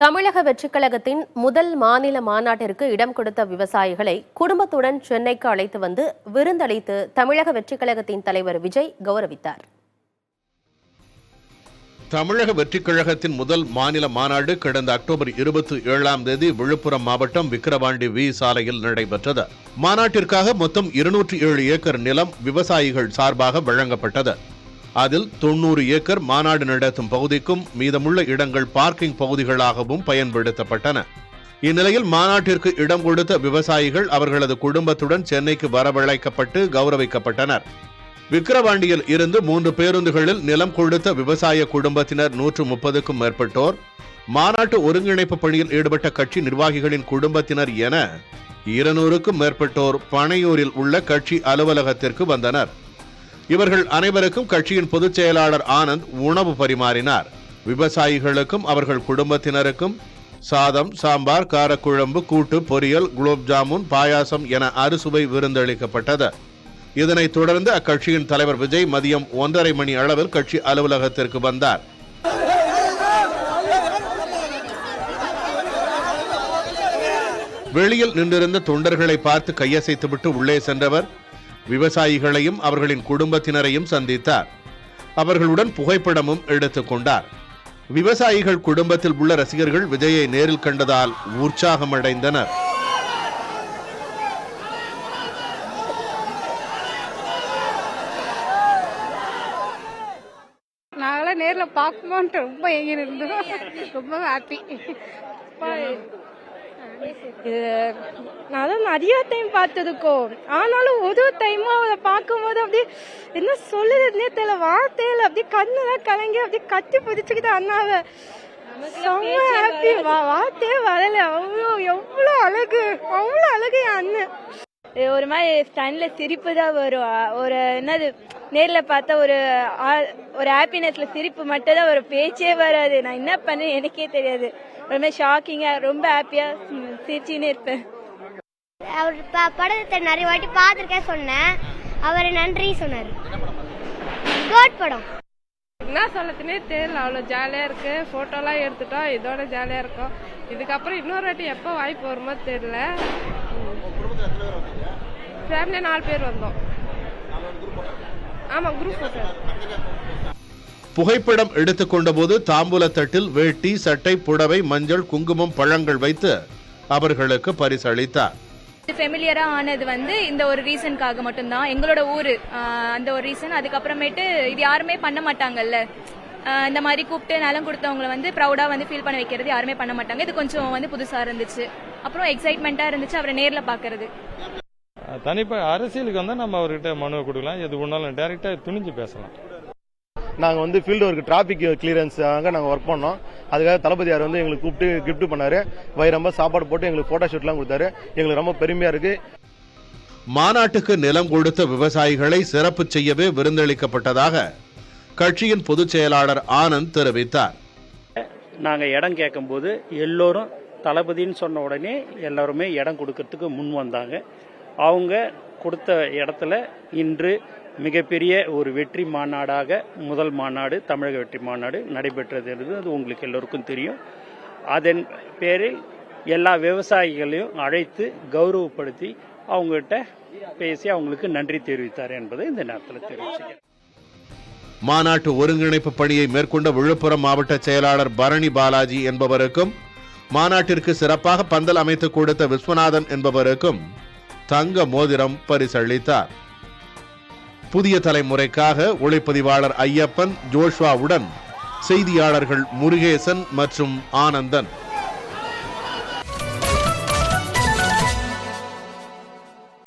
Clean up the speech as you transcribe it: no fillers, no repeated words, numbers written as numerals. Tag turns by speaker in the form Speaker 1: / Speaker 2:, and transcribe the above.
Speaker 1: தமிழக வெற்றிக் கழகத்தின் முதல் மாநில மாநாட்டிற்கு இடம் கொடுத்த விவசாயிகளை குடும்பத்துடன் சென்னைக்கு அழைத்து வந்து விருந்தளித்து தமிழக வெற்றிக் கழகத்தின் தலைவர் விஜய் கௌரவித்தார்.
Speaker 2: தமிழக வெற்றிக் கழகத்தின் முதல் மாநில மாநாடு கடந்த அக்டோபர் 27ஆம் தேதி விழுப்புரம் மாவட்டம் விக்கிரவாண்டி வி சாலையில் நடைபெற்றது. மாநாட்டிற்காக மொத்தம் 207 ஏக்கர் நிலம் விவசாயிகள் சார்பாக வழங்கப்பட்டது. அதில் 90 ஏக்கர் மாநாடு நடத்தும் பகுதிக்கும் மீதமுள்ள இடங்கள் பார்க்கிங் பகுதிகளாகவும் பயன்படுத்தப்பட்டன. இந்நிலையில் மாநாட்டிற்கு இடம் கொடுத்த விவசாயிகள் அவர்களது குடும்பத்துடன் சென்னைக்கு வரவழைக்கப்பட்டு கௌரவிக்கப்பட்டனர். விக்கிரவாண்டியில் இருந்து 3 பேருந்துகளில் நிலம் கொடுத்த விவசாய குடும்பத்தினர் 130க்கும் மேற்பட்டோர், மாநாட்டு ஒருங்கிணைப்பு பணியில் ஈடுபட்ட கட்சி நிர்வாகிகளின் குடும்பத்தினர் என 200க்கும் மேற்பட்டோர் பனையூரில் உள்ள கட்சி அலுவலகத்திற்கு வந்தனர். இவர்கள் அனைவருக்கும் கட்சியின் பொதுச் செயலாளர் ஆனந்த் உணவு பரிமாறினார். விவசாயிகளுக்கும் அவர்கள் குடும்பத்தினருக்கும் சாதம், சாம்பார், காரக்குழம்பு, கூட்டு, பொரியல், குலோப் ஜாமுன், பாயாசம் என அறுசுவை விருந்தளிக்கப்பட்டது. இதனைத் தொடர்ந்து அக்கட்சியின் தலைவர் விஜய் மதியம் 1:30 மணி அளவில் கட்சி அலுவலகத்திற்கு வந்தார். வெளியில் நின்றிருந்த தொண்டர்களை பார்த்து கையசைத்துவிட்டு உள்ளே சென்றவர் விவசாயிகளையும் அவர்களின் குடும்பத்தினரையும் சந்தித்தார். அவர்களுடன் புகைப்படமும் எடுத்துக் கொண்டார். விவசாயிகள் குடும்பத்தில் உள்ள ரசிகர்கள் விஜயை நேரில் கண்டதால் உற்சாகமடைந்தனர்.
Speaker 3: நாங்களாம் நேரில் பார்க்கணும்னு ரொம்ப எங்கிட்டு இருந்தோம். ரொம்ப ஹாப்பி.
Speaker 4: நான் நிறைய டைம் பார்த்ததுக்கும், ஆனாலும் ஒரு டைமா அவரை பார்க்கும்போது அப்படியே என்ன சொல்லுறதுனே தெரியல, வார்த்தையில அப்படியே கண்ணுலாம் கலங்கி அப்படியே கட்டி பிடிச்சுக்கிட்டு அண்ணாவை செம்ம ஹாப்பி. வார்த்தையே வரல, எவ்வளோ அழகு, அவ்வளோ அழகு என் அண்ணன். ஒரு மாதிரி கண்ணுல சிரிப்பு தான் வரும். ஒரு என்னது நேர்ல பார்த்தா ஒரு ஹாப்பினஸ்ல சிரிப்பு மட்டும் தான், ஒரு பேச்சே வராது. நான் என்ன பண்ணேன்னு எனக்கே தெரியாது. ரொம்ப ஷாக்கிங்கா, ரொம்ப ஹாப்பியா சிரிச்சுன்னு இருப்பேன்.
Speaker 5: அவர் படத்தை நிறைய வாட்டி பார்த்துருக்கேன் சொன்னேன். அவர் நன்றி சொன்னார். கோட் படம்
Speaker 3: என்ன சொல்லத்துனே தெரியல, அவ்வளோ ஜாலியா இருக்கு. போட்டோலாம் எடுத்துட்டோம், இதோட ஜாலியா இருக்கும். இதுக்கப்புறம் இன்னொரு வாட்டி எப்போ வாய்ப்பு வருமோ தெரியல. ஃபேமிலியா 4 பேர் வந்தோம். ஆமா, குரூப் போட்டோ.
Speaker 2: புகைப்படம் எடுத்துக்கொண்ட போது தாம்பூல தட்டில் வேட்டி, சட்டை, புடவை, மஞ்சள், குங்குமம், பழங்கள் வைத்து அவர்களுக்கு பரிசளித்தார்.
Speaker 6: ஃபெமிலியரா ஆனது இந்த ஒரு ரீசனுக்காக மட்டும்தான், எங்களோட ஊரு அந்த ஒரு ரீசன். அதுக்கப்புறமேட்டு இது யாருமே பண்ண மாட்டாங்கல்ல, இந்த மாதிரி கூப்பிட்டு நலம் கொடுத்தவங்களை ப்ரௌடா ஃபீல் பண்ண வைக்கிறது யாருமே பண்ண மாட்டாங்க. இது கொஞ்சம் புதுசா இருந்துச்சு. அப்புறம் எக்ஸைட்மெண்டா இருந்துச்சு அவரை நேர்ல பாக்குறது.
Speaker 7: தனிப்பட்ட அரசியலுக்கு நம்ம அவர்கிட்ட மனு கொடுக்கலாம், எது ஒன்றாலும் டைரக்டா துணிஞ்சு பேசலாம்.
Speaker 8: நாங்கள் ஃபீல்டு ஒர்க், டிராபிக் கிளியரன்ஸ் அங்கே நாங்கள் ஒர்க் பண்ணோம். அதுக்காக தளபதியார் எங்களுக்கு கூப்பிட்டு கிஃப்ட் பண்ணாரு. வயிறம்ப சாப்பாடு போட்டு எங்களுக்கு போட்டோ ஷூட்லாம் கொடுத்தாரு. எங்களுக்கு ரொம்ப பெருமையா இருக்கு.
Speaker 2: மாநாட்டுக்கு நிலம் கொடுத்த விவசாயிகளை சிறப்பு செய்யவே விருந்தளிக்கப்பட்டதாக கட்சியின் பொதுச் செயலாளர் ஆனந்த் தெரிவித்தார்.
Speaker 9: நாங்கள் இடம் கேட்கும்போது எல்லோரும் தளபதின்னு சொன்ன உடனே எல்லாருமே இடம் கொடுக்கறதுக்கு முன் வந்தாங்க. அவங்க கொடுத்த இடத்துல இன்று மிகப்பெரிய ஒரு வெற்றி மாநாடாக முதல் மாநாடு, தமிழக வெற்றி மாநாடு நடைபெற்றது என்பது அது உங்களுக்கு எல்லோருக்கும் தெரியும். அதன் பேரில் எல்லா விவசாயிகளையும் அழைத்து கௌரவப்படுத்தி அவங்ககிட்ட பேசி அவங்களுக்கு நன்றி தெரிவித்தார் என்பதை இந்த நேரத்தில் தெரிவிச்சுக்கிறேன்.
Speaker 2: மாநாட்டு ஒருங்கிணைப்பு பணியை மேற்கொண்ட விழுப்புரம் மாவட்ட செயலாளர் பரணி பாலாஜி என்பவருக்கும், மாநாட்டிற்கு சிறப்பாக பந்தல் அமைத்து கொடுத்த விஸ்வநாதன் என்பவருக்கும் தங்க மோதிரம் பரிசளித்தார். புதிய தலைமுறைக்காக ஒளிப்பதிவாளர் ஐயப்பன், ஜோஷ்வாவுடன் செய்தியாளர்கள் முருகேசன் மற்றும் ஆனந்தன்.